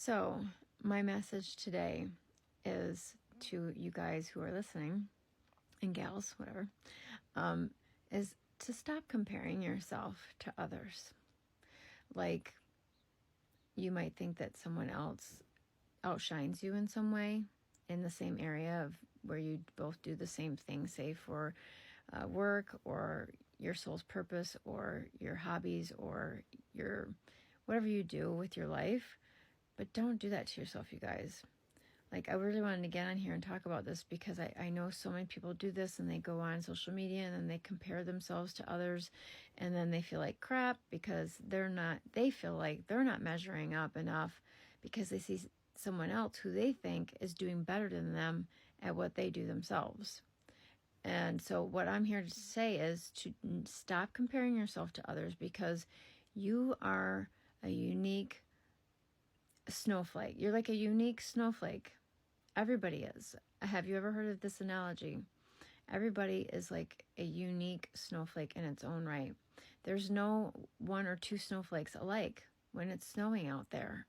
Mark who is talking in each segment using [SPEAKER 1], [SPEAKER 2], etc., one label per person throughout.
[SPEAKER 1] So, my message today is to you guys who are listening, and gals, whatever, is to stop comparing yourself to others. Like, you might think that someone else outshines you in some way in the same area of where you both do the same thing, say for work or your soul's purpose or your hobbies or your whatever you do with your life. But don't do that to yourself, you guys. Like, I really wanted to get on here and talk about this because I know so many people do this, and they go on social media and then they compare themselves to others, and then they feel like crap because they feel like they're not measuring up enough because they see someone else who they think is doing better than them at what they do themselves. And so what I'm here to say is to stop comparing yourself to others, because you are a unique snowflake. You're like a unique snowflake. Everybody is. Have you ever heard of this analogy? Everybody is like a unique snowflake in its own right. There's no one or two snowflakes alike when it's snowing out there,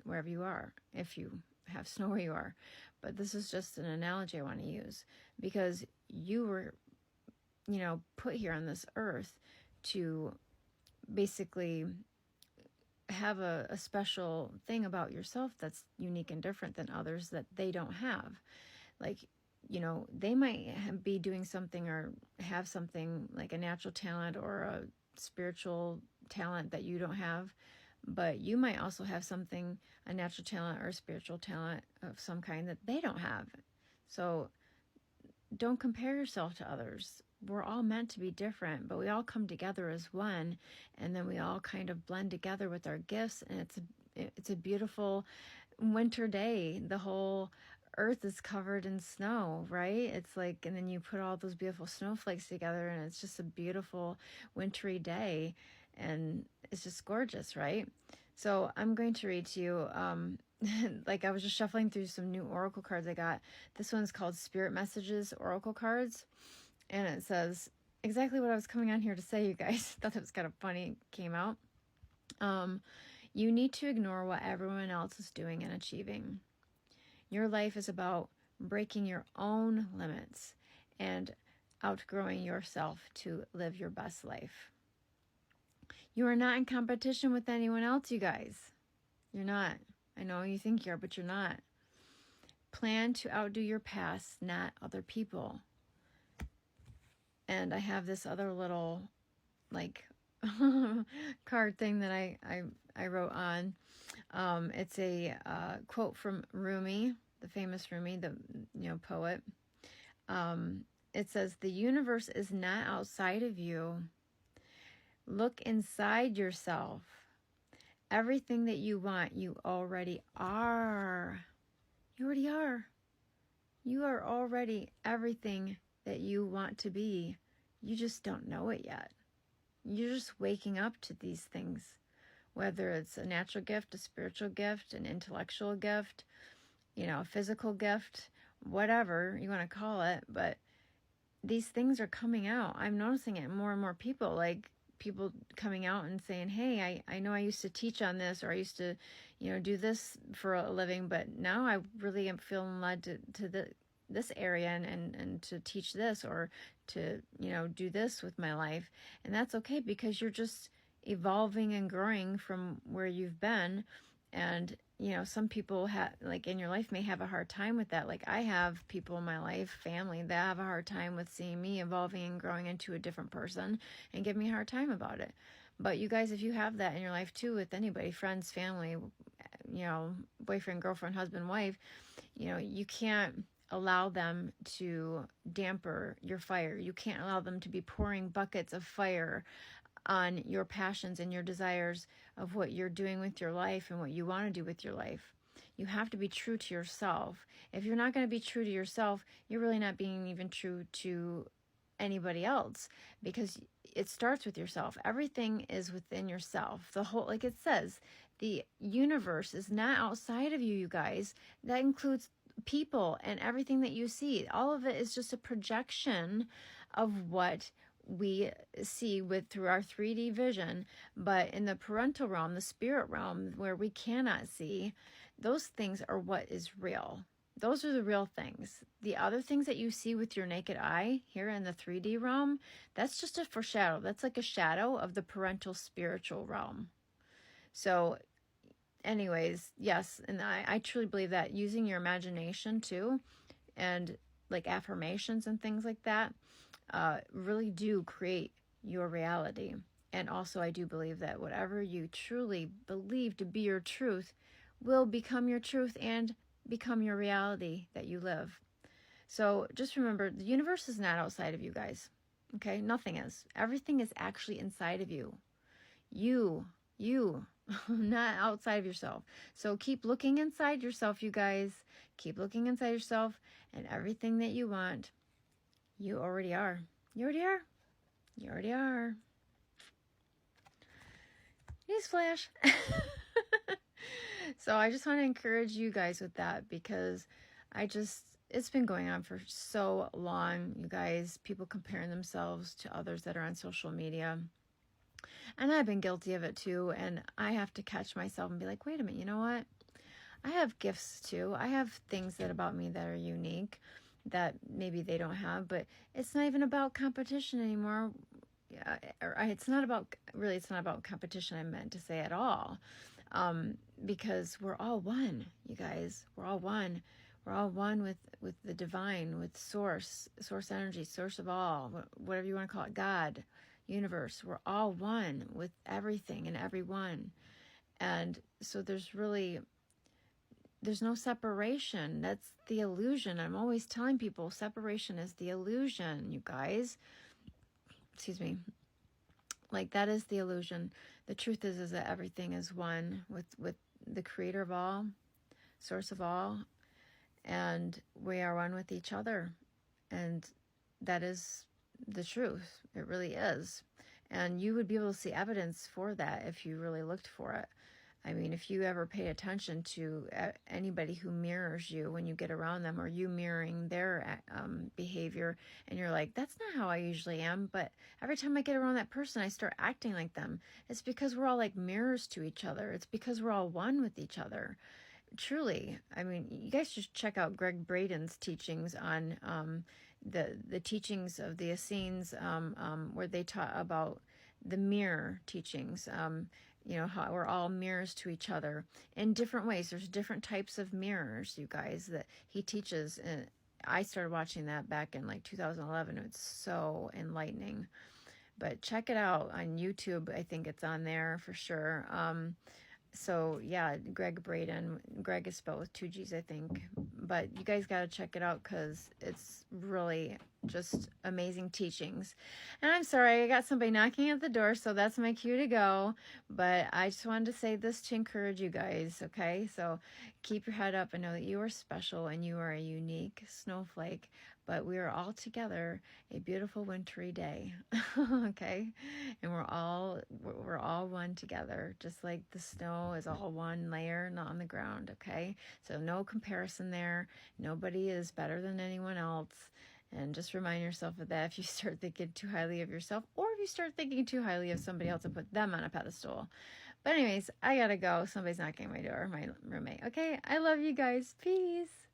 [SPEAKER 1] wherever you are, if you have snow where you are. But this is just an analogy I want to use, because you were, put here on this earth to basically have a special thing about yourself that's unique and different than others that they don't have. Like, they might be doing something or have something like a natural talent or a spiritual talent that you don't have, but you might also have something, a natural talent or a spiritual talent of some kind that they don't have. So don't compare yourself to others. We're all meant to be different, but we all come together as one, and then we all kind of blend together with our gifts, and it's a beautiful winter day. The whole earth is covered in snow, right? It's like, and then you put all those beautiful snowflakes together, and it's just a beautiful wintry day, and it's just gorgeous, right? So I'm going to read to you, like, I was just shuffling through some new oracle cards I got. This one's called Spirit Messages Oracle Cards. And it says exactly what I was coming on here to say, you guys. Thought that was kind of funny. It came out. You need to ignore what everyone else is doing and achieving. Your life is about breaking your own limits and outgrowing yourself to live your best life. You are not in competition with anyone else, you guys. You're not. I know you think you are, but you're not. Plan to outdo your past, not other people. And I have this other little, like, card thing that I wrote on. It's a quote from Rumi, the famous Rumi, the poet. It says, "The universe is not outside of you. Look inside yourself. Everything that you want, you already are. You already are. You are already everything that you want to be. You just don't know it yet. You're just waking up to these things, whether it's a natural gift, a spiritual gift, an intellectual gift, a physical gift, whatever you want to call it. But these things are coming out. I'm noticing it in more and more people, like people coming out and saying, hey, I know I used to teach on this, or I used to, do this for a living, but now I really am feeling led to this area and to teach this, or to, do this with my life. And that's okay, because you're just evolving and growing from where you've been. And, some people like in your life may have a hard time with that. Like, I have people in my life, family, that have a hard time with seeing me evolving and growing into a different person, and give me a hard time about it. But you guys, if you have that in your life too, with anybody, friends, family, boyfriend, girlfriend, husband, wife, you can't allow them to damper your fire. You can't allow them to be pouring buckets of fire on your passions and your desires of what you're doing with your life and what you want to do with your life. You have to be true to yourself. If you're not going to be true to yourself, you're really not being even true to anybody else, because it starts with yourself. Everything is within yourself. The whole, like it says, the universe is not outside of you, you guys. That includes people and everything that you see. All of it is just a projection of what we see through our 3D vision, but in the parental realm, the spirit realm, where we cannot see, those things are what is real. Those are the real things. The other things that you see with your naked eye here in the 3D realm, that's just a foreshadow. That's like a shadow of the parental spiritual realm. So anyways, yes, and I truly believe that using your imagination too, and like affirmations and things like that, really do create your reality. And also, I do believe that whatever you truly believe to be your truth will become your truth and become your reality that you live. So just remember, the universe is not outside of you guys. Okay? Nothing is. Everything is actually inside of you. You, not outside of yourself. So keep looking inside yourself, you guys. Keep looking inside yourself, and everything that you want, you already are. You already are. You already are. Newsflash. So I just want to encourage you guys with that, because it's been going on for so long, you guys. People comparing themselves to others that are on social media. And I've been guilty of it too. And I have to catch myself and be like, wait a minute, you know what? I have gifts too. I have things about me that are unique that maybe they don't have, but it's not even about competition anymore. Yeah, it's not about competition, I meant to say, at all. Because we're all one, you guys. We're all one. We're all one with the divine, with source energy, source of all, whatever you want to call it, God, universe. We're all one with everything and everyone. And so there's no separation. That's the illusion. I'm always telling people separation is the illusion, you guys. Excuse me. Like, that is the illusion. The truth is that everything is one with the creator of all, source of all, and we are one with each other. And that is the truth. It really is. And you would be able to see evidence for that if you really looked for it. I mean, if you ever pay attention to anybody who mirrors you when you get around them, or you mirroring their behavior, and you're like, that's not how I usually am, but every time I get around that person, I start acting like them. It's because we're all like mirrors to each other. It's because we're all one with each other. Truly. I mean, you guys should check out Greg Braden's teachings on the teachings of the Essenes, where they taught about the mirror teachings. How we're all mirrors to each other in different ways. There's different types of mirrors, you guys, that he teaches. And I started watching that back in like 2011. It's so enlightening. But check it out on YouTube. I think it's on there for sure. So yeah, Greg Braden. Greg is spelled with 2 G's, I think. But you guys got to check it out, because it's really just amazing teachings. And I'm sorry, I got somebody knocking at the door, so that's my cue to go. But I just wanted to say this to encourage you guys, okay? So keep your head up and know that you are special and you are a unique snowflake. But we are all together a beautiful wintry day, okay? And we're all one together, just like the snow is all one layer, not on the ground, okay? So no comparison there. Nobody is better than anyone else. And just remind yourself of that if you start thinking too highly of yourself, or if you start thinking too highly of somebody else and put them on a pedestal. But anyways, I gotta go. Somebody's knocking at my door, my roommate. Okay, I love you guys. Peace.